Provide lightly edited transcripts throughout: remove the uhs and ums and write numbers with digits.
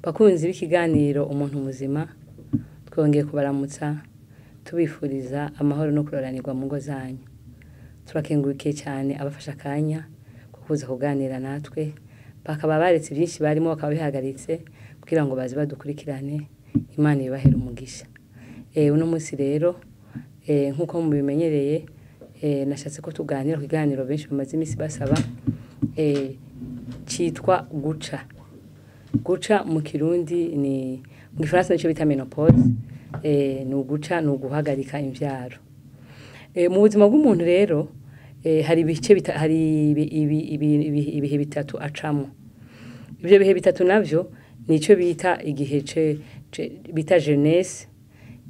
Bakunzi b'ikiganiro umuntu muzima twongeye kubaramutsa tubifuriza amahoro no kuroranirwa mu ngo zanyu. Turakengurukiye cyane abafasha akanya kuza kuganira natwe bakaba baretse byinshi barimo bakaba bihagaritse kugira ngo baze badukurikirane. Imana ibahera umugisha. Uno munsi rero nkuko mubimenyereye nashatse ko tuganira ku kiganiro benshi bamaze iminsi basaba cyitwa guca mu Kirundi ni mu Gifaransa nico bita menopause. Ni uguca ni uguhagarika imvyaro. Mu buzima bw'umuntu rero hari ibihe bitatu acamo. Ibyo bihe bitatu navyo nico bita igihe bita jeunesse,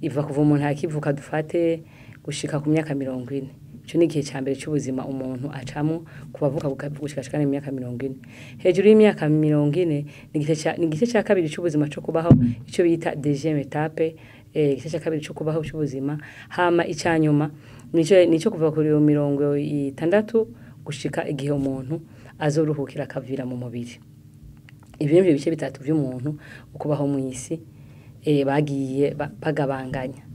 iva kuva umuntu akivuka dufate gushika ku myaka 40. Ico ni igihe cyambere cy'ubuzima umuntu acamo kubavuka gushika mu myaka 40. Hejuru y'imyaka 40 ni igice cya kabiri cy'ubuzima cyo kubaho, ico bita deuxième étape. Igice cya kabiri cyo kubaho cy'ubuzima. Hama icyanyuma nico kuva kuri 60 gushika igihe umuntu azoruhukira akavira mu mubiri. Ibyo ni bice bitatu by'umuntu ukubaho mu isi bagiye bagabanganya.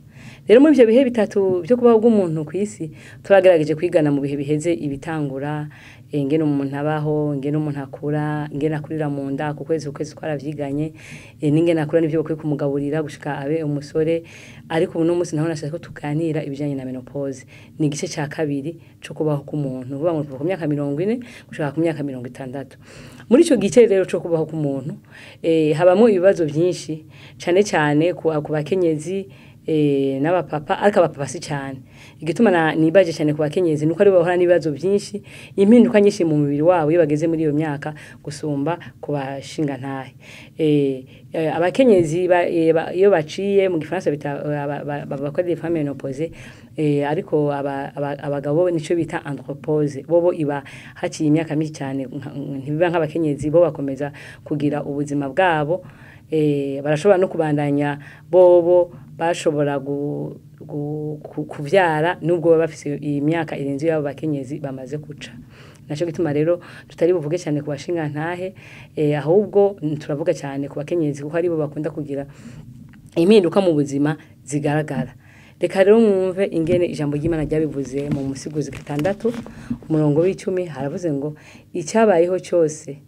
Rero mu byo bihe bitatu byo kubaho bw'umuntu ku isi turagerageje kwigana mu bihe biheze ibitangura, ingene umuntu abaho, ingene umuntu akura, ingene akurira mu nda ku kwezi twaravyiganye, n'ingene akura n'ivyo bakwiye kumugaburira gushika abe umusore. Ariko uno munsi naho nashaka ko tuganira ibijanye na menopause. Ni igice cya kabiri cyo kubaho k'umuntu kuva ku myaka 40 gushika ku myaka 60. Muri ico gice rero cyo kubaho k'umuntu habamo ibibazo byinshi cyane ku bakenyezi n'abapapa, ariko abapapa si cyane. Igituma nibaje cyane ku bakenyezi nuko ari bahora n'ibibazo byinshi, impinduka nyinshi mu mubiri wabo iyo bageze muri iyo myaka gusumba ku bashinga ntahe. Abakenyezi iyo baciye mu Gifaransa bakora des femmes ménopausées, ariko abagabo nico bita andropause. Bobo iba haciye imyaka myinshi cyane, ntibiba nk'abakenyezi bo bakomeza kugira ubuzima bwabo. Barashobora no kubandanya bobo bashobora kuvyara nubwo baba bafise imyaka irenze yabo bakenyezi bamaze guca. Naco gituma rero tutari buvuge cyane ku bashinga ntahe, ahubwo turavuga cyane ku bakenyezi kuko aribo bakunda kugira impinduka mu buzima zigaragara. Reka rero mwumve ingene ijambo ry'Imana ryabivuze mu Musiguzi 6 umurongo w'10. Haravuze ngo icyabayeho cyose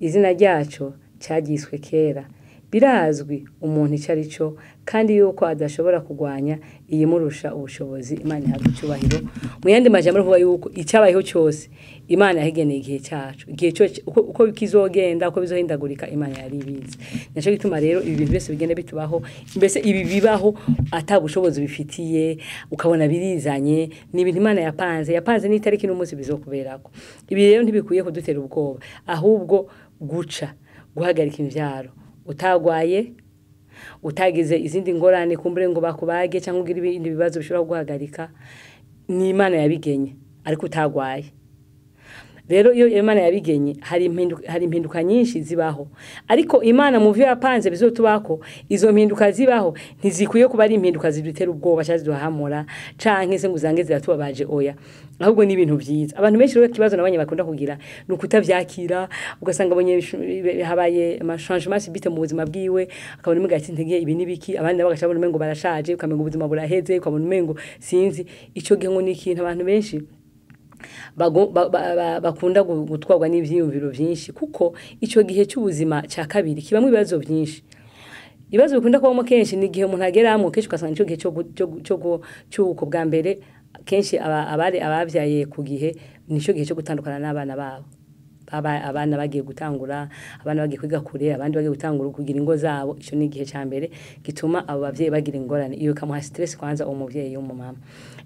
izina ryaco cyagiswe kera, birazwi umuntu icari cyo, kandi yuko adashobora kugwanya iyimurusha ubushobozi. Imana ihabwe icyubahiro. Mu yandi majambo ruvuga yuko icyabayeho cyose Imana yahigeneye igihe cyacu, igihe cyo uko kizogenda, uko bizohindagurika Imana yari ibizi. Naco gituma rero ibi bintu byose bigenda bitubaho, mbese ibi bibaho atabushobozi bifitiye, ukabona birizanye, ni ibintu Imana yapanze n'itariki n'umunsi bizokuberako. Ibi rero ntibikuye kudutera ubwoba, ahubwo guhagarika imvyaro utagwaye, utagize izindi ngorane kumbure ngo bakubage cyangwa ugira ibindi bibazo bishobora guhagarika, ni Imana yabigenye ariko utagwaye. Rero iyo Imana yabigenye hari impinduka nyinshi zibaho, ariko Imana mu vyo yapanze bizotubako izo mpinduka zibaho ntizikuye kuba ari impinduka zidutera ubwoba cyangwa ziduhamura canke se nguzange ziratubabaje. Oya, ahubwo ni ibintu byiza. Abantu benshi rero kibazo nabanye bakunda kugira no kutavyakira, ugasanga abonye habaye changement subite mu buzima bwiwe, akabona imigati ntege ibi nibiki, abandi bagacabona umengo barashaje, ukamengo ubuzima buraheze, ukabona umengo sinzi ico gihe ngo n'ikintu abantu benshi bakunda gutwarwa n'ivyiyumviro byinshi, kuko ico gihe cy'ubuzima cya kabiri kibamwe ibibazo byinshi. Ibibazo bikunda kubamo kenshi ni igihe umuntu ageramo kenshi ugasanga ico gihe cyo bwa mbere kenshi abavyaye ku gihe nico gihe cyo gutandukana n'abana babo. Abana bagiye gutangura, abana bagiye kwiga kure, abandi bagiye gutangura kugira ingo zabo. Ico ni igihe cya mbere gituma abo bavyeyi bagira ingorane, iyo kamuha stress kwanza umuvyeyi w'umumama.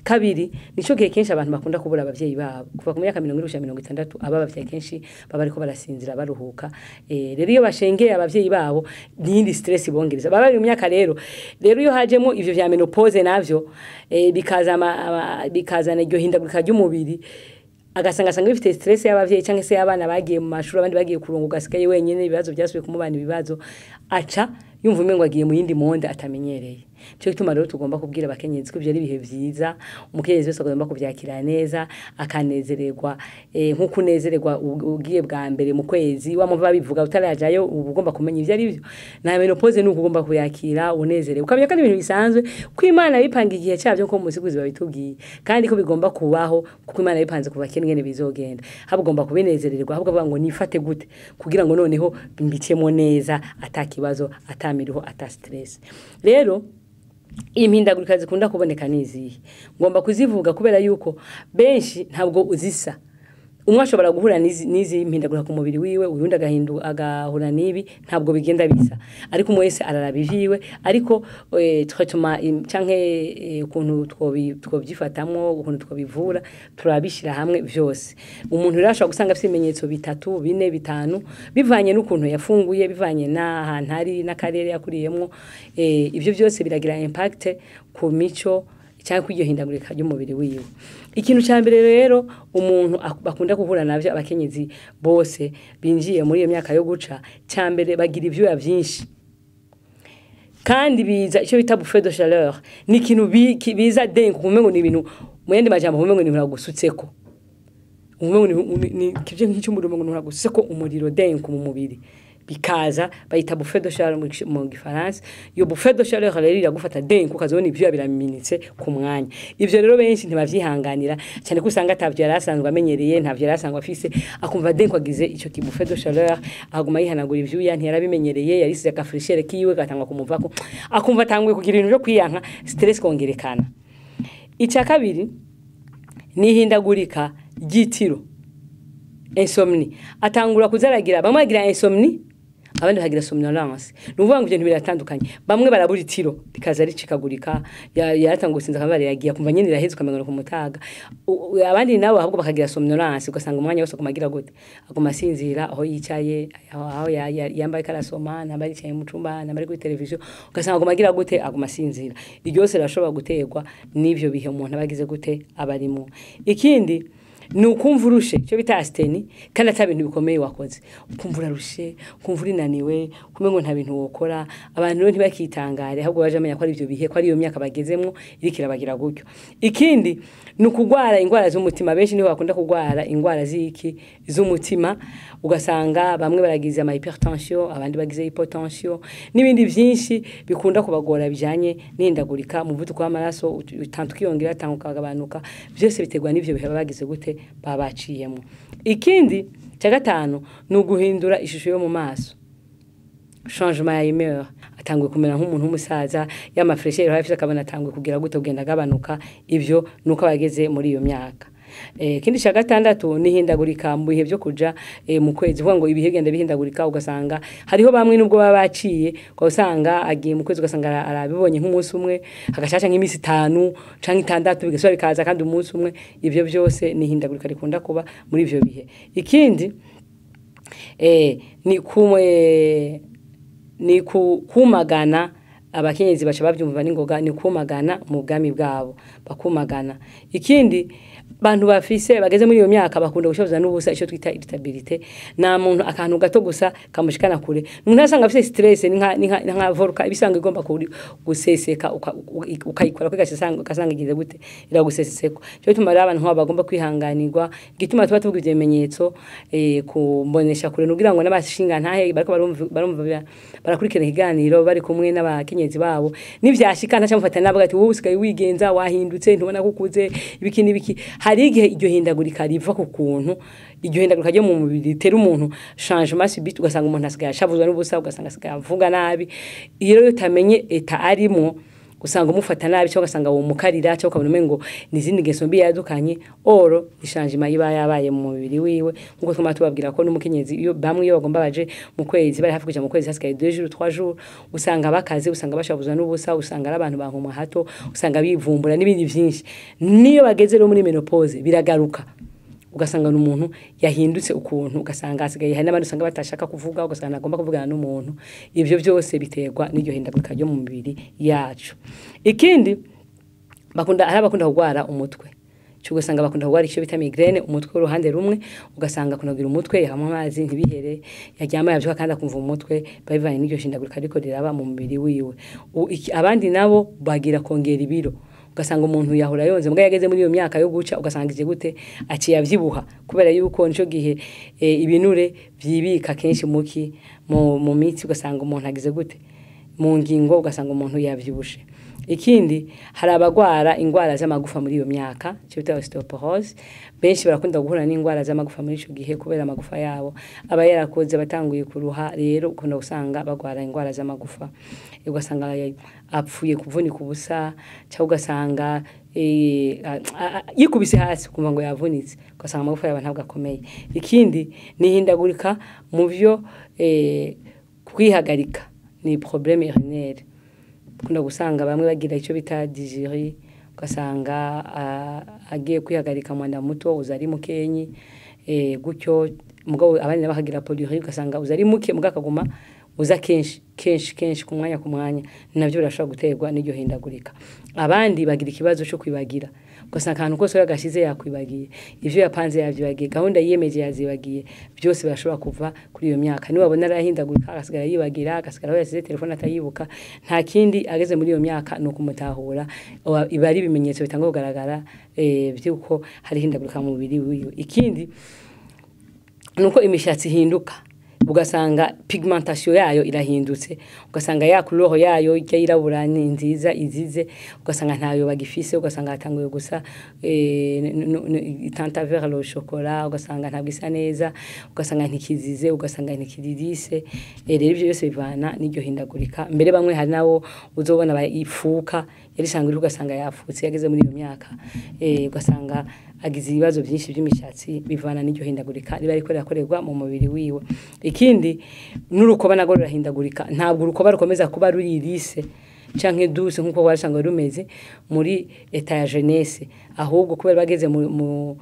Kabiri nico gihe kenshi abantu bakunda kubura abavyeyi babo kuva ku myaka 40-60, abavyeyi kenshi baba ariko barasinzira baruhuka. Rero iyo bashengeye abavyeyi babo n'indi stress bongereza baba mu myaka. Rero iyo hajemo ivyo vya menopause navyo bikazana iryo hindagurika ry'umubiri, agasanga bifite stress y'abavyeyi cyangwa se y'abana bagiye mu mashuri, abandi bagiye kurunga, ugasikaye wenyene ibibazo byasubiye kumubana ibibazo, aca yumva umengo agiye mu yindi monde atamenyereye. cyo gituma rero tugomba kubwira abakenyezi ko ibyo ari ibihe byiza umukenyezi wese agomba kubyakira neza akanezererwa nk'uko unezererwa ugiye bwa mbere mu kwezi wamva bivuga utarajayo ugomba kumenya ibyo ari byo na menopause ni ugomba kuyakira unezerewe ukamenya kandi ibintu bisanzwe ko Imana yipanga igihe cyabyo ko musiguzi babitubwiye kandi ko bigomba kubaho kuko Imana yipanze kuva kene bizogenda habugomba kubinezererwa ahubwo bavuga ngo nifate gute kugira ngo noneho mbicemo neza atakibazo atamiriho ata stress rero impindagurika zikunda kuboneka nizihe ngomba kuzivuga kubera yuko benshi ntabwo uzisa umwe ashobora guhura nizi mpindagurika ku mubiri wiwe uyundi agahura nibi ntabwo bigenda bisa ariko umwe wese ararabiviwe ariko twatuma canke ukuntu twobyifatamwo ukuntu twobivura turabishira hamwe byose umuntu rashobora gusanga afite ibimenyetso 3 4 5 bivanye n'ukuntu yafunguye bivanye n'ahantu hari n'akarere yakuriyemo ibyo byose biragira impact ku mico cyangwa kujyo hindagurika ry'umubiri wiwe ikintu cya mbere rero umuntu bakunda guhura navyo abakenyezi bose binjiye muri iyo myaka yo guca cya mbere bagira ivyuya byinshi kandi biza icyo bita bouffée de chaleur ni ikintu biza denko kumengo ni ibintu mu yandi majambo kumengo ni uragusutseko umengo ni kivye nk'icyo umuriro ngo uragusutseko umuriro denko mu mubiri bikaza bayita bouffée de chaleur mu gifaransa iyo bouffée de chaleur rero iragufata denko ukazobona ibyo biraminitse ku mwanya ivyo rero benshi ntibavyihanganira cyane ko usanga atavyo yarasanzwe amenyereye ntavyo yarasanzwe afise akumva denko agize ico ki bouffée de chaleur aguma yihanagura ivyuya ntiyarabimenyereye yarisize akafrishere kiwe gatangwa kumuvako akumva atangwe kugira ibintu byo kwiyanka stress kongerekana icya kabiri nihindagurika ryitiro insomnie atangura kuzaragira bamwe bagira insomnie abandi bagira somnolence nuvuga ngo ibintu biratandukanye bamwe barabura itiro bikaza ricikagurika yaratanga gusinza kabari yagiye kumva nyine iraheze ukamenya ku mutaga abandi nabo ahubwo bakagira somnolence ugasanga umwanya wose kumagira gute agumasinzira aho yicaye aho yambaye karasoma nabari cyaye mu cumba nabari kuri televiziyo ugasanga agumagira gute agumasinzira iryose rashobora gutegwa n'ivyo bihe umuntu abagize gute abarimo ikindi ni ukumva urushe cyo bita asteni kandi atabintu bikomeye wakoze ukumva urushe ukumva urinaniwe kumengo nta bintu wokora abantu rero ntibakitangare ahubwo baje amenya ko ari ivyo bihe ko ari iyo myaka bagezemwo irikira bagira gutyo ikindi ni ukugwara ingwara z'umutima benshi niho bakunda kugwara ingwara z'iki z'umutima ugasanga bamwe baragize ama hypertension abandi bagize hypotension n'ibindi byinshi bikunda kubagora bijanye n'indagurika muvuduko w'amaraso utantukiyongera tankagabanuka byose bitegwa n'ivyo bihe bagize gute babaciyemo ikindi cya gatanu ni uguhindura ishusho yo mu maso changement ya humeur atangwe kumera nk'umuntu w'umusaza y'amafreshere hafi akabona atangwe kugira gute ugenda gabanuka ivyo nuko bageze muri iyo myaka kindi cya gatandatu nihindagurika mu bihe byo kuja mu kwezi vuga ngo ibihe genda bihindagurika ugasanga hariho bamwe nubwo baba baciye kwa usanga agiye mu kwezi ugasanga arabibonye nk'umunsi umwe agashasha nk'imisi 5 canke 6 bigasubira bikaza kandi umunsi umwe ivyo byose nihindagurika rikunda kuba muri ivyo bihe ikindi ni kumagana abakenyezi baca bavyumva n'ingoga ni kumagana mu bwami bwabo bakumagana ikindi bantu bafise bageze muri iyo myaka bakunda gushoboza n'ubusa ico twita irritabilité na muntu akantu gato gusa kamushikana kure umuntu asanga afise stress nka volka ibisanga igomba guseseka ukayikora kasanga igize gute iraguseseka cyo bituma abantu nko bagomba kwihanganirwa gituma tuba tuvuga ibimenyetso kumbonesha kure nugira ngo n'abashinga ntahe bariko barumva barakurikira ikiganiro bari kumwe n'abakenyezi babo nivyashikana cyamufata navuga ati wowe usigaye wigenza wahindutse ntubona kukuze ibiki hari igihe iryo hindagurika riva ku kuntu iryo hindagurika ryo mu mubiri ritera umuntu changement subite ugasanga umuntu asigaye ashavuzwa n'ubusa ugasanga asigaye avuga nabi iyo rero utamenye eta arimo usanga umufata nabi cyo ugasanga wo mukarira cyo ukabona umengo nizindi ngeso mbi yadukanye oro changement yiba yabaye mu mubiri wiwe nkuko twama tubabwira ko n'umukenyezi iyo bamwe iyo bagomba baje mu kwezi bari hafi kuja mu kwezi hasigaye 2 jours 3 jours usanga bakaze usanga bashavuzwa n'ubusa usanga ari abantu bankoma hato usanga bivumbura n'ibindi byinshi niyo bageze rero muri menopause biragaruka ugasanga n'umuntu yahindutse ukuntu ugasanga asigaye hari n'abandi usanga batashaka kuvuga ugasanga agomba kuvugana n'umuntu ivyo byose biterwa n'iryo hindagurika ryo mu mubiri yacu ikindi bakunda kugwara umutwe cyo ugasanga bakunda kugwara icyo bita migraine umutwe w'uruhande rumwe ugasanga kunagira umutwe hamwe amazi ntibihere yaryama yabyuka kandi akumva umutwe bivanye n'iryo hindagurika ariko riraba mu mubiri wiwe abandi nabo bagira kongera ibiro ugasanga umuntu yahura yonze mbwa yageze muri iyo myaka yo guca ugasanga ije gute aciye avyibuha kubera yuko nico gihe ibinure vyibika kenshi mu mitsi ugasanga umuntu agize gute mu ngingo ugasanga umuntu yavyibushe ikindi hari abagwara ingwara z'amagufa muri iyo myaka cyo bita osteoporose benshi barakunda guhura n'ingwara z'amagufa muri ico gihe kubera amagufa yabo aba yarakoze batanguye kuruha rero ukunda gusanga bagwara ingwara z'amagufa ugasanga apfuye kuvunika ubusa cyangwa ugasanga yikubise hasi kumva ngo yavunitse ugasanga amagufa yabo ntabwo akomeye ikindi nihindagurika mu byo kwihagarika ni problème urinaire kuna gusanga bamwe bagira icyo bita dysurie ugasanga agiye kwihagarika mwanda muto uzari mukenyi gutyo mugabo abandi bakagira polyurie ugasanga uzari muke mugakaguma uza kenshi ku mwanya navyo birashobora guterwa n'iryo hindagurika abandi bagira ikibazo cyo kwibagira ugasanga akantu kose yagashize yakwibagiye ivyo yapanze yavyibagiye gahunda yiyemeje yazibagiye byose birashobora kuva kuri iyo myaka ni wabona arahindagurika agasigara yibagira agasigara yasize telefone atayibuka nta kindi ageze muri iyo myaka no kumutahura ibari bimenyetso bitanga kugaragara byuko hari hindagurika mu mubiri wiwe ikindi nuko imishatsi hinduka ugasanga pigmentation yayo irahindutse ugasanga ya couleur yayo yirabura ni nziza izize ugasanga ntayo bagifise ugasanga atanguye gusa itanta vers le chocolat ugasanga ntabwo isa neza ugasanga ntikizize ugasanga ntikiridise rero ibyo byose bivana n'iryo hindagurika mbere bamwe hari nawo uzobona bayifuka yari sangwe ugasanga yafutse yageze muri iyo myaka ugasanga agize ibibazo byinshi by'imishatsi bivana n'iryo hindagurika riba ariko rirakorerwa mu mubiri wiwe ikindi n'urukoba nago rurahindagurika ntabwo urukoba rukomeza kuba ruririsse canke douce nkuko wasanga rumeze muri état ya jeunesse ahubwo kubera bageze mu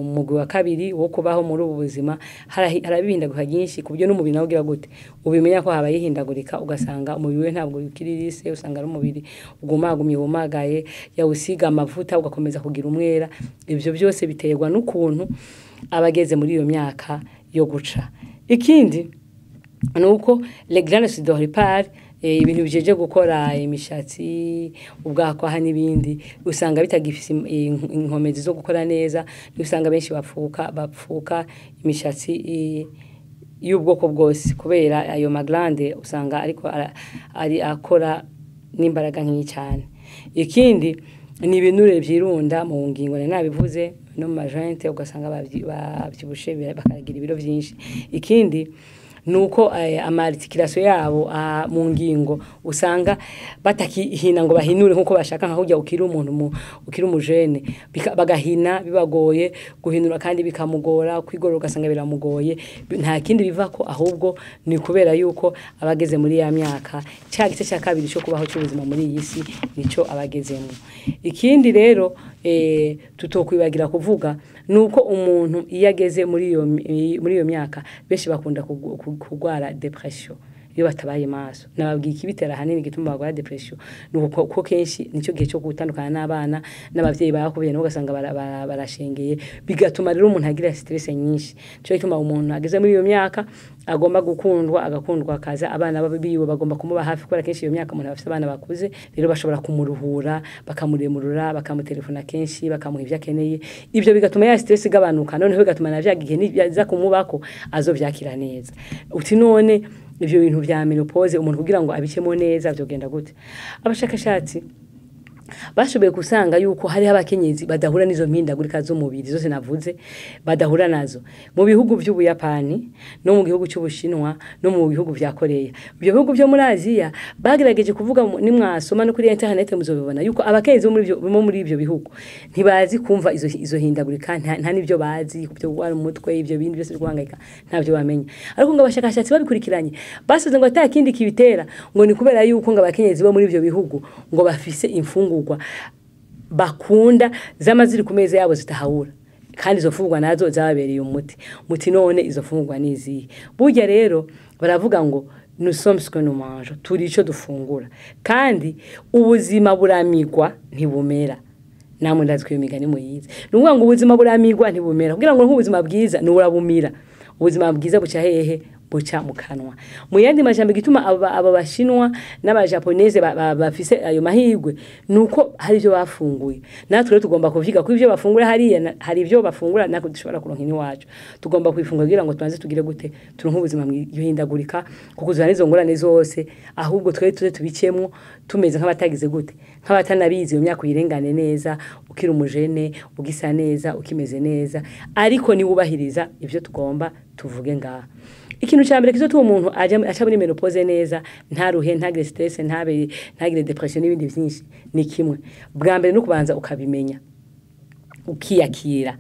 mugwi wa kabiri wo kubaho muri ubu buzima harabihindaguka byinshi kubyo n'umubiri nawo ugira gute ubimenya ko habaye hindagurika ugasanga umubiri we ntabwo ukiririse usanga ari umubiri ugumagumye wumagaye yawusiga amavuta ugakomeza kugira umwera ibyo byose biterwa n'ukuntu abageze muri iyo myaka yo guca ikindi nuko les glandes sudoripares ibintu bijeje gukora imishatsi ubwakwaha n'ibindi usanga bitagifise inkomezi zo gukora neza usanga benshi bapfuka imishatsi y'ubwoko bwose kubera ayo maglande usanga ariko ari akora n'imbaraga nk'iki cyane ikindi ni ibinure byirunda mu ngingo nabivuze no mu jointe ugasanga bavyibushe bakagira ibiro byinshi ikindi nuko amarticulation yabo mu ngingo usanga batakihina ngo bahinure nkuko bashaka nka kujya ukira umuntu ukira umujene bagahina bibagoye guhinura kandi bikamugora kwigorora ugasanga biramugoye nta kindi bivako ahubwo ni kubera yuko abageze muri ya myaka cyagitse cya kabiri cyo kubaho cy'ubuzima muri iyi si nico abagezemo ikindi rero tutokwibagira kuvuga nuko umuntu iyo ageze muri iyo myaka benshi bakunda kugwara depression iyo batabaye maso nababwiye ikibitera hanini gituma bagwara depression nuko ko kenshi nico gihe cyo gutandukana n'abana n'abavyeyi bakubiye no gasanga barashengeye bigatuma rero umuntu agira stress nyinshi cyo gituma umuntu ageze muri iyo myaka agomba agakundwa akaza abana biwe bagomba kumuba hafi kubera kenshi iyo myaka umuntu afite abana bakuze rero bashobora kumuruhura bakamuremurura bakamutelefona kenshi bakamuha ivyo akeneye ibyo bigatuma ya stress igabanuka noneho bigatuma navyagiye niza kumubako azovyakira neza uti none ibyo bintu vya menopause umuntu kugira ngo abicemo neza byogenda gute abashakashatsi bashoboye kusanga yuko hari abakenyezi badahura nizo mpindagurika z'umubiri zose navuze badahura nazo mu bihugu by'Ubuyapani no mu gihugu cy'Ubushinwa no mu bihugu vya Korea ibyo bihugu byo muri Aziya bagerageje kuvuga nimwasoma no kuri internet muzobibona yuko abakenyezi muri ibyo bihugu ntibazi kumva izo hindagurika nta nivyo bazi kubyo gwara umutwe ibyo bindi byose rwangayika ntavyo bamenya ariko ngo abashakashatsi babikurikiranye basoze ngo atakindi kibitera ngo ni kubera yuko ngo abakenyezi bo muri ibyo bihugu ngo bafise imfungu bakunda z'amaziri ku meza yabo zitahura kandi izo fungwa nazo zabereye umuti none izo fungwa nizi burya rero baravuga ngo nous sommes ce que nous mangeons turi ico dufungura kandi ubuzima buramigwa ntibumera namwe ndazwi iyo migani muyize nuvuga ngo ubuzima buramigwa ntibumera kugira ngo nk'ubuzima bwiza nurabumira ubuzima bwiza buca hehe buca mu kanwa mu yandi majambo gituma aba bashinwa n'abajaponese bafise ayo mahirwe nuko hari ibyo bafunguye natwe tugomba kuvuga ko ibyo bafungura hari ibyo bafungura nako dushobora kuronka ni wacu tugomba kwifungura kugira ngo tubanze tugire gute turonke ubuzima bwihindagurika kuko uzana izo ngorane zose ahubwo twe tubicemo tumeze nk'abatagize gute nk'abatanabizi iyo myaka uyirengane neza ukira umujene ugisa neza ukimeze neza ariko ni wubahiriza ibyo tugomba tuvuge ngaha ikintu cyambere kizo umuntu aca muri menopause neza ntaruhe ntagire stress ntagire depression n'ibindi byinshi ni kimwe bwa mbere no kubanza ukabimenya ukiyakira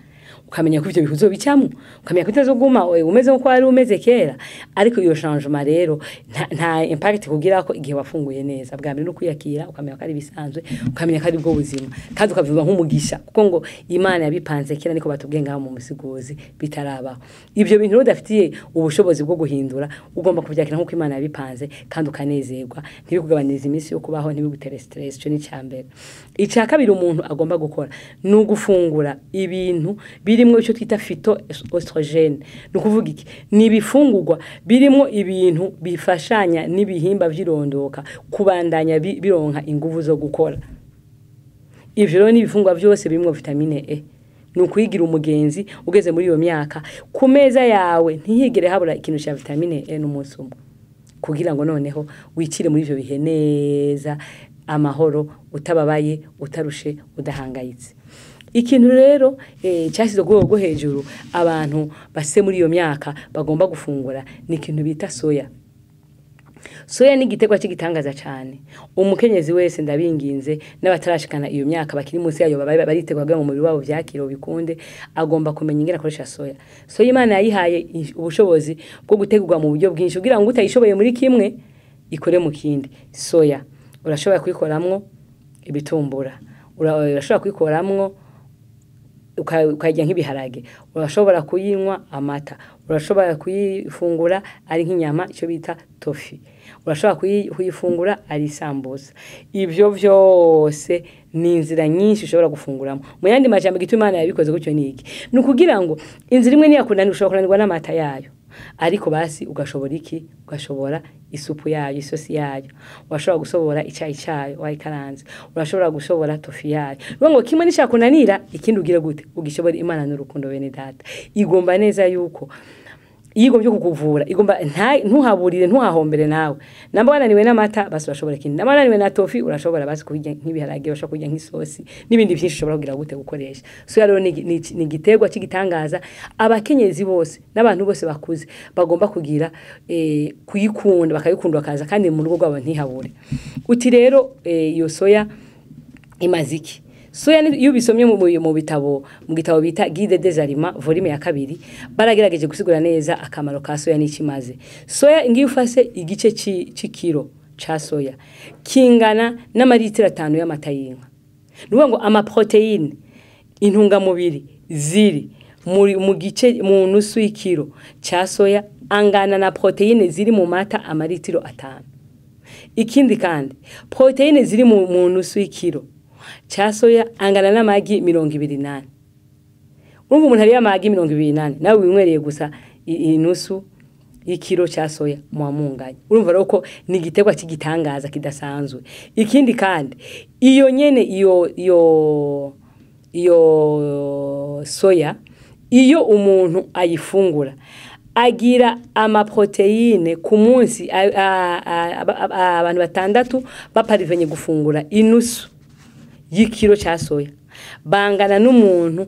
ukamenya ko ivyo bihuzo bicamo ukamenya ko itazoguma umeze nko ari umeze kera ariko iyo changement rero nta impact kugira ko igihe wafunguye neza bwa mbere no kwiyakira ukamenya ko ari bisanzwe ukamenya ko ari bwo buzima kandi ukavuga nk'umugisha kuko ngo Imana yabipanze kera niko batubwiye ngaho mu musiguzi bitarabaho ivyo bintu udafitiye ubushobozi bwo guhindura ugomba kuvyakira nko Imana yabipanze kandi ukanezerwa ntibikugabaniriza iminsi yo kubaho ntibigutere stress cyo ni cyambere icya kabiri umuntu agomba gukora ni ugufungura ibintu birimwo icyo twita phytoestrogene nukuvuga iki ni bifungurwa birimwo ibintu bifashanya n'ibihimba vyirondoka kubandanya bironka inguvu zo gukora ivyo rero ni bifungwa byose birimwo vitamine E nukwigira umugenzi ugeze muri iyo myaka ku meza yawe ntihigere habura ikintu cya vitamine E n'umunsi umwe kugira ngo noneho wicire muri ivyo bihe neza amahoro utababaye utarushe udahangayitse ikintu rero cyasize go hejuru abantu base muri iyo myaka bagomba gufungura ni ikintu bita soya ni igitegwa cy'igitangaza cyane umukenyezi wese ndabinginze n'abatarashikana iyo myaka bakiri munsi yayo baritegwaga mu mubiri wabo vyakiro bikunde agomba kumenya ingene akoresha soya Imana yayihaye ubushobozi bwo gutegurwa mu buryo bwinshi kugira ngo utayishoboye muri kimwe ikore mu kindi soya urashobora kwikoramwo ibitumbura urashobora kwikoramwo ukajya nk'ibiharage urashobora kuyinywa amata urashobora kuyifungura ari nk'inyama icyo bita tofi urashobora kuyifungura ari sambusa ivyo vyose ni inzira nyinshi ushobora gufunguramo mu yandi majambo gituma Imana yabikoze gutyo niki nukugira ngo inzira imwe niyakunani ushobora kunanirwa n'amata yayo ariko basi ugashobora isupu yayo isosi yayo urashobora gusobora icyayi cyayo wayikaranze urashobora gusobora tofi yayo ngo kimwe nishakunanira ikindi ugire gute ugishobora Imana n'urukundo bene data igomba neza yuko yigo byo kukuvura igomba ntuhaburire ntuhahombere nawe namba wananiwe n'amata basi urashobora kindi namba wananiwe na tofi urashobora basi kubijya nk'ibiharage urashobora kujya nk'isosi n'ibindi byinshi ushobora kugira gute gukoresha rero ni gitegwa cy'igitangaza abakenyezi bose n'abantu bose bakuze bagomba kugira kuyikunda bakayikunda bakaza kandi mu rugo rwabo ntihabure uti rero iyo soya imaziki soya iyo bisomye mu bitabo bita Guide des Aliments volume ya 2 baragerageje gusigura neza akamaro ka soya n'ikimaze soya ngiye ufase igice c'ikiro ca soya kingana n'amaritiro 5 y'amata y'inka nuvuga ngo ama proteine intunga mubiri ziri mu gice mu nusu y'ikiro ca soya angana na proteine ziri mu mata amaritiro 5 ikindi kandi proteine ziri mu nusu y'ikiro cha soya angana n'amagi 28 urumva umuntu ari amagi 28 nawe winywereye gusa inusu y'ikiro cha soya muamunganye urumva rero ko ni gitegwa cy'igitangaza kidasanzwe ikindi kandi iyo nyene iyo soya iyo umuntu ayifungura agira amaproteine ku munsi abantu batandatu baparivenye gufungura inusu y'ikiro cha soya bangana n'umuntu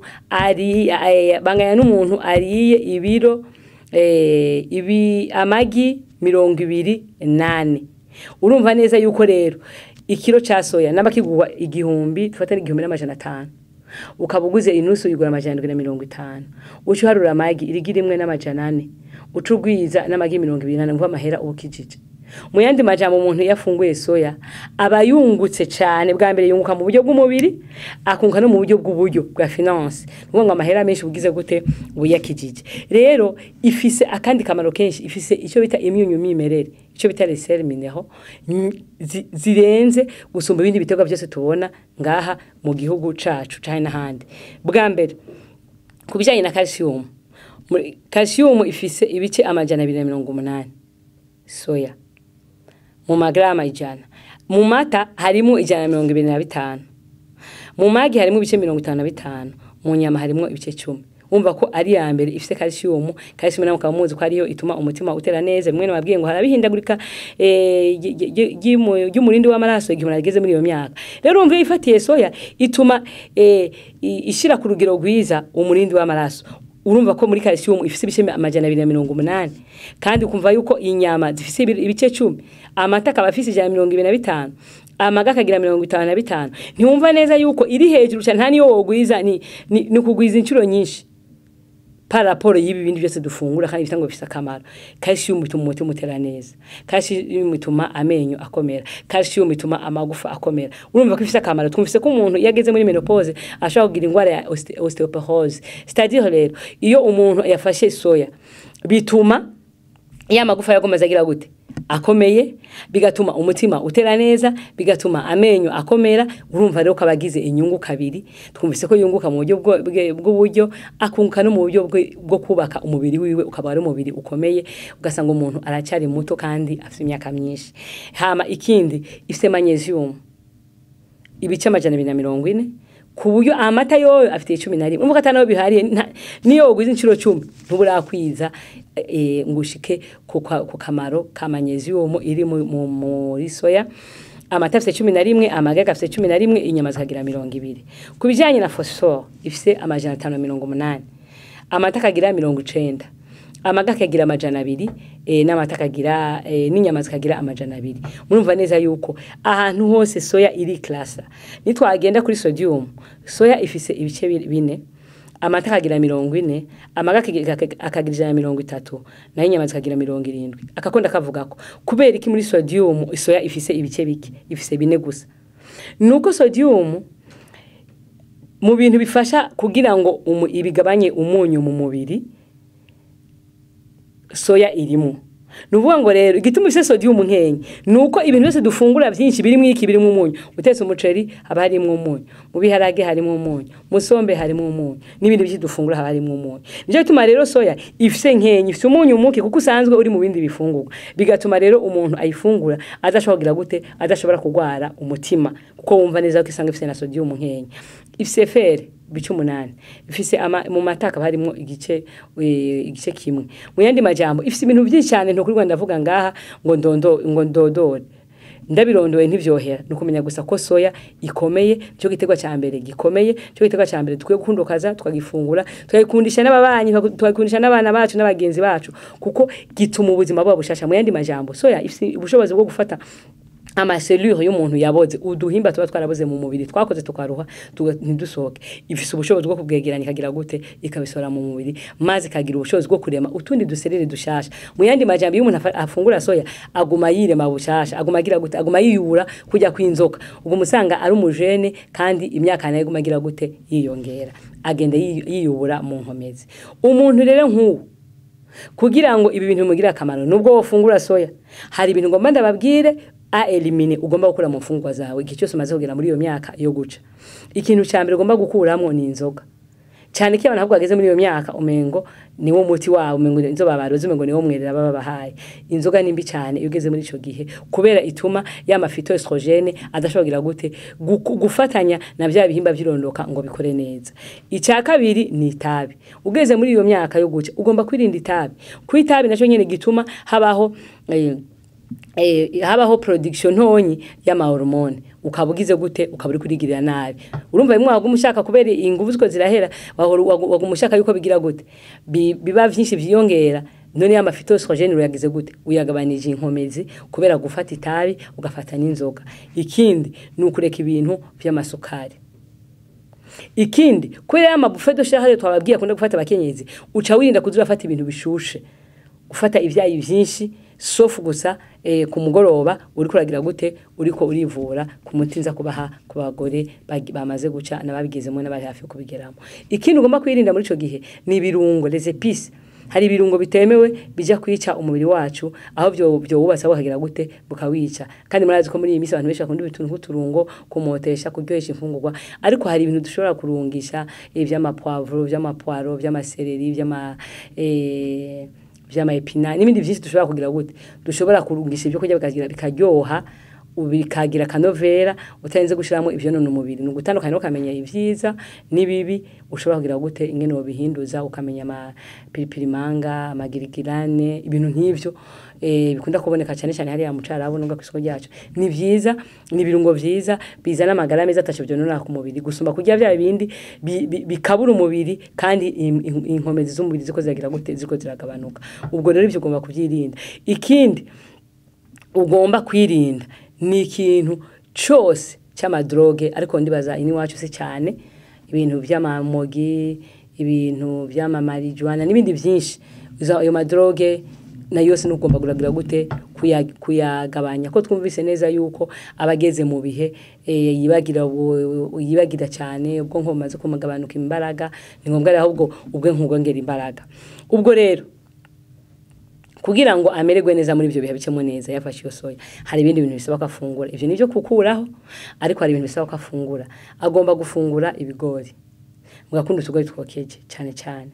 ariye ibiro amagi 28 urumva neza yuko rero ikiro cha soya nabakigwa igihumbi tufatana igihumbi n'amajana 5 ukabuguze inusu yigura amajana 250 ucu harura amagi irigira imwe n'amajana 4 ucugwiza n'amagi 28 ngo amahera ubukijije mu yandi majambo umuntu yafunguye soya abayungutse cyane bwa mbere yunguka mu buryo bw'umubiri akunka no mu buryo bw'uburyo bwa finance ngo amahera menshi bugize gute buyakijije rero ifise akandi kamaro kenshi ifise icyo bita imyunyu mimerere ico bita les sels minéraux zirenze gusumba ibindi biterwa byose tubona ngaha mu gihugu cacu cyane n'ahandi. Bwa mbere kubijanye na calcium, calcium ifise ibice amajana 280 soya mu magrama ijana, mu mata harimo 125, mu magi harimo ibice 55, mu nyama harimo ibice 10. Umva ko ari ya mbere ifise calcium namo kamuzi ko ariyo ituma umutima utera neza. Mwe nababwiye ngo harabihindagurika y'umurindi w'amaraso igihe nageze muri iyo myaka. Rero umva ifatiye soya ituma ishira ku rugero rwiza umurindi w'amaraso. Urumva ko muri calcium ifise ibice amajana 280, kandi ukumva yuko inyama zifise ibice 10, amata akaba afise 125, amaga akagira 55. Ntiwumva neza yuko iri hejuru cyane, nta niyo wogwiza ni kugwiza incuro nyinshi par rapport y'ibi bindi byose dufungura, kandi bitango bifise akamaro. Calcium ituma umutima utera neza, calcium ituma amenyo akomera, calcium ituma amagufa akomera. Urumva ko ifise akamaro. Twumvise ko umuntu yageze muri menopause ashaka kugira ingwara ya osteoporose. C'est-à-dire rero iyo umuntu yafashe soya bituma ya magufa yagomeza agira gute akomeye, bigatuma umutima utera neza, bigatuma amenyo akomera. Urumva rero kabagize inyungu kabiri. Twumvise ko yunguka mu buryo bw'uburyo, akunguka no mu buryo bwo kubaka umubiri wiwe, ukaba ari umubiri ukomeye, ugasanga umuntu aracyari muto kandi afite imyaka myinshi. Hama ikindi ifite magnesium ibice amajana 240, ku buryo amata yo afite 11. Umva katano bihari niyo gwiza incuro 10 ntuburakwiza ngushike ku kamaro ka magnesium iri muri soya. Amata afite 11, amagaga afite 11, inyama zikagira 20. Kubijanye na phosphore ifite amajana 580, amata kagira 90, amaga kagira amajana 2, n'amata kagira n'inyama zikagira amajana 2. Murumva neza yuko ahantu hose soya iri klasa. Nitwagenda kuri sodium, soya ifise ibice 4, amata kagira 40, amaga akagira 30, na inyama zikagira 70. Akakonda kavuga ko kubera iki muri sodium soya ifise ibice bike, ifise 4 gusa. Nuko sodium mu bintu bifasha kugira ngo ibigabanye umunyu mu mubiri, soya irimo. Nuvuga ngo rero igituma ifise sodium nkenye nuko ibintu byose dufungura byinshi birimo iki, birimo umunyu. Utetse umuceri haba harimo umunyu, mu biharage harimo umunyu, mu sombe harimo umunyu, n'ibindi biki dufungura haba harimo umunyu. Nje bituma rero soya ifise nkenye, ifise umunyu muke kuko usanzwe uri mu bindi bifungurwa, bigatuma rero umuntu ayifungura adashobora gute, adashobora kugwara umutima kuko wumva neza ko isanga ifise na sodium nkenye. Ifise fer bice 8, ifise mu mataka harimo igice kimwe. Mu yandi majambo ifise ibintu byinshi cyane nto kuri Rwanda ndavuga ngaha ngo ndodore ndabirondoye ntivyohera. Nukumenya gusa ko soya ikomeye, cyo gitegwa cya mbere gikomeye, cyo gitegwa cya mbere tukwiye gukundukaza twagifungura, twagikundisha n'ababanyi, twagikundisha n'abana bacu n'abagenzi bacu, kuko gituma ubuzima bwabo bushasha. Mu yandi majambo soya ifise ubushobozi bwo gufata amaselure y'umuntu yaboze, uduhimba tuba twaraboze mu mubiri twakoze tukaruha ntidusohoke. Ifise ubushobozi bwo kubwegeranya ikagira gute, ikabisora mu mubiri, maze kagira ubushobozi bwo kurema utundi duserere dushasha. Mu yandi majambo iyo umuntu afungura soya aguma yirema bushasha, aguma agira gute, aguma yiyura kujya kwinzoka. Ubwo musanga ari umujene kandi imyaka nayo aguma agira gute, yiyongera, agenda yiyubura mu nkomezi. Umuntu rero nk'uwo kugira ngo ibi bintu bimugira akamaro, nubwo wofungura soya hari ibintu ngomba ndababwire a elimine ugomba gukura mu mfungwa zawe igihe cyose umaze kugera muri iyo myaka yo guca. Ikintu cyambere ugomba gukuramo ni inzoga. Cyane ko abantu ahubwo bageze muri iyo myaka umengo niwo muti wawe, umengo inzoba baroze, umengo niwo mwerera baba bahaye. Inzoga nimbi cyane iyo ugeze muri ico gihe, kubera ituma ya mafito estrogene adashobora gute gufatanya na bya bihimba by'irondoka ngo bikore neza. Icya kabiri ni itabi. Ugeze muri iyo myaka yo guca ugomba kwirinda itabi. Kwitabi naco nyene gituma habaho production ntonyi y'ama hormone, ukabugize gute, ukaburi kurigirira nabi. Urumva imwe wagumushaka kubera inguvu ziko zirahera, wagumushaka yuko bigira gute, biba vyinshi vyiyongera. None ya mafito estrogene uyagize gute, uyagabanije inkomezi kubera gufata itabi ugafata n'inzoga. Ikindi nukureka ibintu by'amasukari. Ikindi kubera ya mabuffet doshahare twababwiye akunda gufata abakenyezi, uca wirinda kuzurafata ibintu bishushe, gufata ivyayi vyinshi sofu gusa ku mugoroba uri kuragira gute, uriko urivura ku mutinza kubaha ku bagore bamaze guca nababigezemo n'abari hafi kubigeramo. Ikindi ugomba kwirinda muri ico gihe ni ibirungo, les épices. hari ibirungo bitemewe bija kwica umubiri wacu aho byo wubatsa bukagira gute bukawica kandi murazi ko muri iyi minsi abantu benshi bakunda ibintu nk'uturungo kumotesha kuryohesha imfungurwa ariko hari ibintu dushobora kurungisha ivy'amapwavro vy'amapwaro vy'amasereri vy'ama epina n'ibindi byinshi dushobora kugira gute dushobora kurungisha ibyo kurya bikaryoha ubikagira kanovera utarenze gushiramo ivyo none umubiri no gutandukana no kamenya ivyiza nibibi ushobora kugira gute ingene wo bihinduza ukamenya ama piripirimanga amagirigirane ibintu nk'ivyo bikunda kuboneka cyane cyane hari ya mucarabo nunga kwisoko ryacu ni vyiza ni birungo vyiza bizana amagara meza atasho byo nona ku mubiri gusumba kurya bya bindi bikabura umubiri kandi inkomezi z'umubiri ziko ziragira gute ziko ziragabanuka ubwo rero ivyo ugomba kuvyirinda ikindi ugomba kwirinda ni ikintu cyose cy'amadroge ariko ndibaza ini wacu se cyane ibintu by'amamogi ibintu by'amamarijuana n'ibindi byinshi ayo madroge na yose nugomba guragira gute kuyagabanya ko twumvise neza yuko abageze mu bihe yibagira cyane ubwo nkomaze kumagabanuka imbaraga ni ngombwa rero ahubwo ubwo nkugongera imbaraga ubwo rero kugira ngo amererwe neza muri ibyo bihe bicemo neza yafashe iyo soya hari ibindi bintu bisaba kafungura ivyo nivyo kukuraho ariko hari ibintu bisaba kafungura agomba gufungura ibigori mugakunda utugori twokeje cyane cyane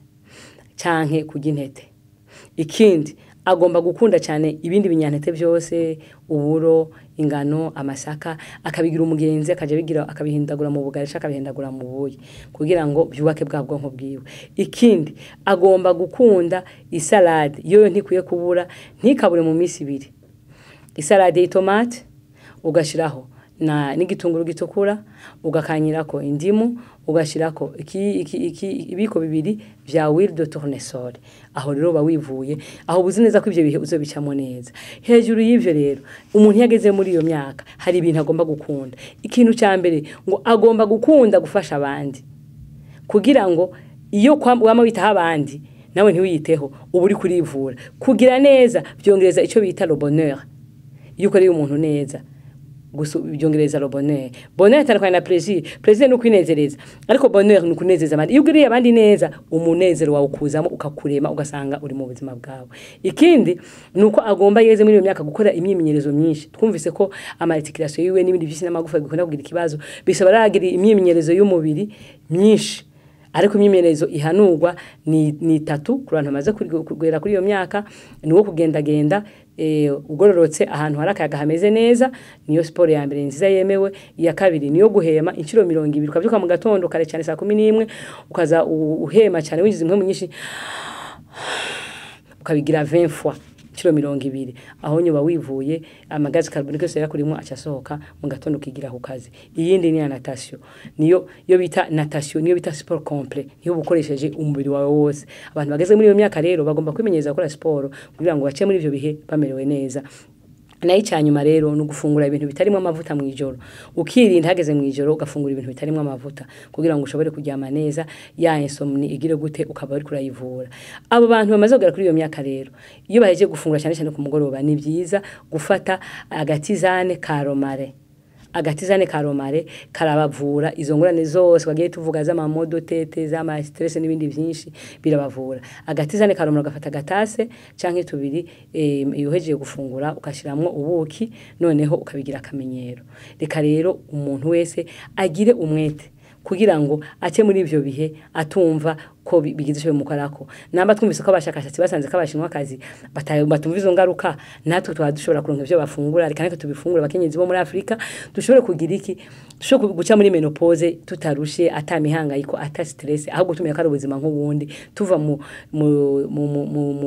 canke kurya intete ikindi agomba gukunda cyane ibindi binyantete byose uburo ingano amasaka akabigira umugenzi akaje bigira akabihindagura mu bugari akabihindagura mu buyi kugira ngo byubake bwa bwonko bwiwe ikindi agomba gukunda isalade yo ntikwiye kubura ntikabure mu minsi ibiri isalade y'itomate ugashiraho n'igitunguru gitukura ugakanyirako indimu ugashirako ibiko bibiri vya huile de tournesol aho rero bawivuye aho buzi neza ko ivyo bihe uzobicamo neza hejuru y'ivyo rero umuntu yageze muri iyo myaka hari ibintu agomba gukunda ikintu ca mbere ngo agomba gukunda gufasha abandi kugira ngo iyo wama witaho abandi nawe ntiwiyiteho ubu uri kurivura kugira neza byongereza ico bita le bonheur yuko ari umuntu neza byongereza le bonheur bonheur tarikwana na plaisir no kwinezereza ariko bonheur no kunezeza abandi iyo ugiriye abandi neza umunezero wawe ukuzamo ukakurema ugasanga uri mu buzima bwawe ikindi nuko agomba yeze muri iyo myaka gukora imyimenyerezo myinshi twumvise ko amarticulation yiwe n'ibindi byinshi n'amagufa bikunda kugira ikibazo bisaba ragira imyimenyerezo y'umubiri myinshi ariko imyimenyerezo ihanurwa ni 3 ku bantu bamaze kugera kuri iyo myaka niwo kugendagenda ugororotse ahantu harakayaga hameze neza niyo sport ya mbere nziza yemewe iya kabiri niyo guhema inshiro 200 ukavyuka mu gatondo kare cyane saa 11 ukaza uhema cyane winjiza impwe nyinshi ukabigira 20 fois inshiro 200 aho nyuba wivuye amagazi carbonique yose yakurimo acasohoka mu gatondo kigira ku kazi iyindi ni natation niyo bita natation niyo bita sport complet niyo bukoresheje umubiri wawe wose abantu bageze muri iyo myaka rero bagomba kwimenyereza gukora sport kugira ngo bace muri ivyo bihe bamerewe neza nayo cyanyuma rero no gufungura ibintu bitarimo amavuta mu ijoro ukirinda hageze mu ijoro ugafungura ibintu bitarimo amavuta kugira ngo ushobore kuryama neza ya insomni igire gute ukaba uri kurayivura abo bantu bamaze kugera kuri iyo myaka rero iyo baheje gufungura cyane cyane ku mugoroba ni byiza gufata agatizane karomare karabavura izo ngorane zose bagiye tuvuga z'amamodo tete z'ama stress n'ibindi byinshi birabavura agatizane karomare gafata gatase canke tubiri yoheje gufungura ukashiramwo ubuki noneho ukabigira akamenyero reka rero umuntu wese agire umwete kugira ngo ace muri ivyo bihe atumva ko bigize cyo mukarako namba twumvise ko abashakashatsi basanze ko abashinwa akazi batumva izo ngaruka natwe twadushobora kuronka ivyo bafungura reka nako tubifungura bakenyezi bo muri Afrika dushobore kugira iki dushobore guca muri menopause tutarushe atamihangayiko ata stress ahubwo tumenya ko ubuzima nk'ubundi tuva mu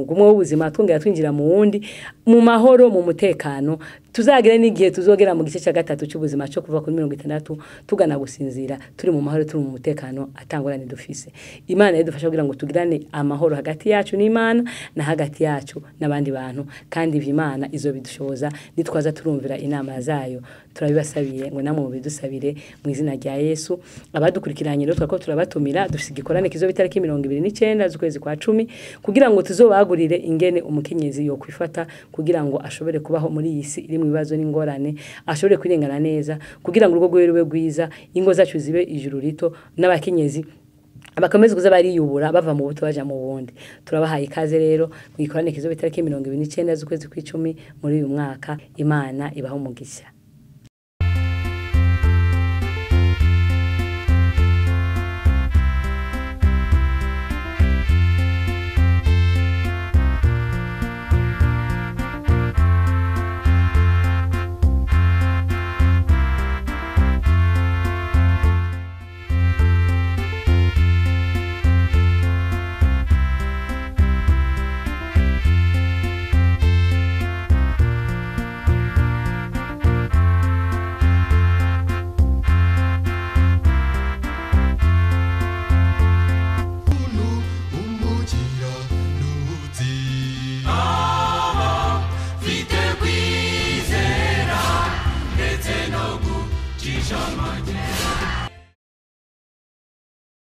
gumwe w'ubuzima twongera twinjira mu wundi mu mahoro mu mutekano tuzagira n'igihe tuzogera mu gice cya gatatu cy'ubuzima cyo kuva kuri 60 tugana gusinzira turi mu mahoro turi mu mutekano atangorane dufise Imana dufasha kugira ngo tugirane amahoro hagati yacu n'Imana na hagati yacu n'abandi bantu kandi Imana izo bidushoboza nitwaza turumvira inama zayo turabibasabiye ngo namwe bidusabire mu izina rya Yesu abadukurikiranye rero twako turabatumira dufise igikorane kizo bitariki 29 z'ukwezi kwa 10 kugira ngo tuzobagurire ingene umukenyezi yo kwifata kugira ngo ashobore kubaho muri iyi si iri mu bibazo n'ingorane ashobore kwirengana neza kugira ngo urugo rwe rube rwiza ingo zacu zibe ijuru rito n'abakenyezi abakomeza kuza bariyubura bava mu buto baja mu bundi. Turabahaye ikaze rero mwikorane kizo bitariki 29 z'ukwezi kw'icumi muri uyu mwaka. Imana ibaho umugisha. Shama